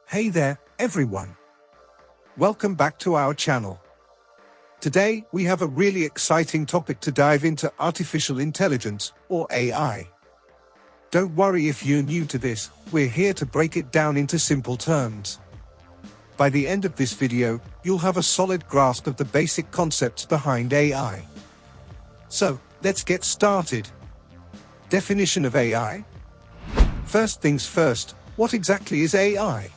Hey there, everyone. Welcome back to our channel. Today, we have a really exciting topic to dive into: artificial intelligence, or AI. Don't worry if you're new to this, we're here to break it down into simple terms. By the end of this video, you'll have a solid grasp of the basic concepts behind AI. So, let's get started. Definition of AI. First things first, what exactly is AI?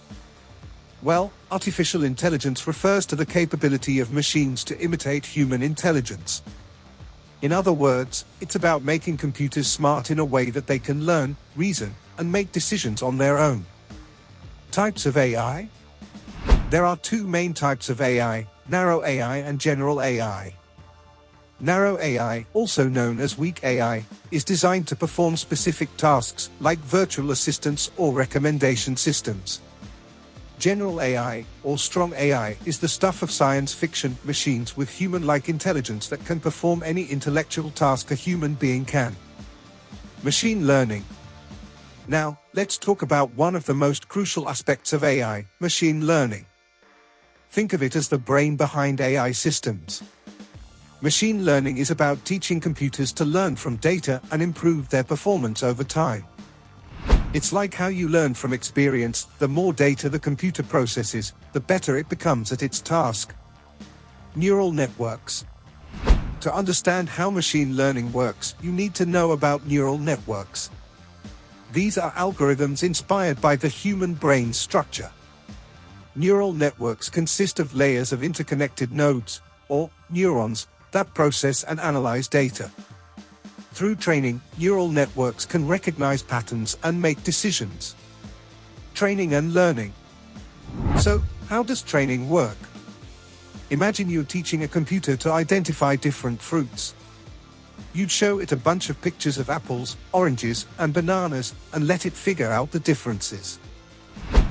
Well, artificial intelligence refers to the capability of machines to imitate human intelligence. In other words, it's about making computers smart in a way that they can learn, reason, and make decisions on their own. Types of AI? There are two main types of AI, narrow AI and general AI. Narrow AI, also known as weak AI, is designed to perform specific tasks like virtual assistants or recommendation systems. General AI, or strong AI, is the stuff of science fiction machines with human-like intelligence that can perform any intellectual task a human being can. Machine learning. Now, let's talk about one of the most crucial aspects of AI, machine learning. Think of it as the brain behind AI systems. Machine learning is about teaching computers to learn from data and improve their performance over time. It's like how you learn from experience: the more data the computer processes, the better it becomes at its task. Neural networks. To understand how machine learning works, you need to know about neural networks. These are algorithms inspired by the human brain's structure. Neural networks consist of layers of interconnected nodes, or neurons, that process and analyze data. Through training, neural networks can recognize patterns and make decisions. Training and learning. So, how does training work? Imagine you're teaching a computer to identify different fruits. You'd show it a bunch of pictures of apples, oranges, and bananas, and let it figure out the differences.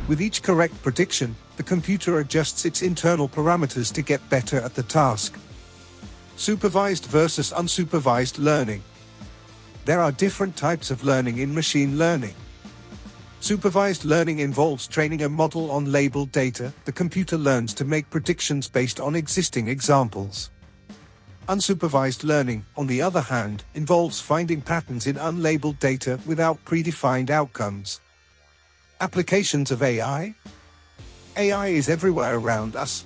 With each correct prediction, the computer adjusts its internal parameters to get better at the task. Supervised versus unsupervised learning. There are different types of learning in machine learning. Supervised learning involves training a model on labeled data. The computer learns to make predictions based on existing examples. Unsupervised learning, on the other hand, involves finding patterns in unlabeled data without predefined outcomes. Applications of AI? AI is everywhere around us.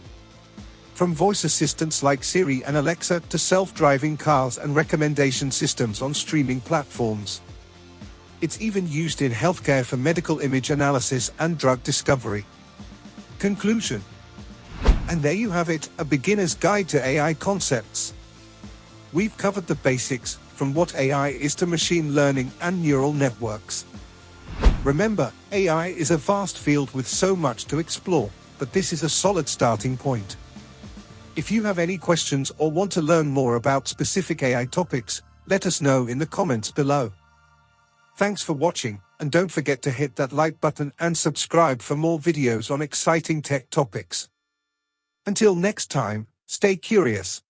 From voice assistants like Siri and Alexa to self-driving cars and recommendation systems on streaming platforms. It's even used in healthcare for medical image analysis and drug discovery. Conclusion. And there you have it, a beginner's guide to AI concepts. We've covered the basics, from what AI is to machine learning and neural networks. Remember, AI is a vast field with so much to explore, but this is a solid starting point. If you have any questions or want to learn more about specific AI topics, let us know in the comments below. Thanks for watching, and don't forget to hit that like button and subscribe for more videos on exciting tech topics. Until next time, stay curious.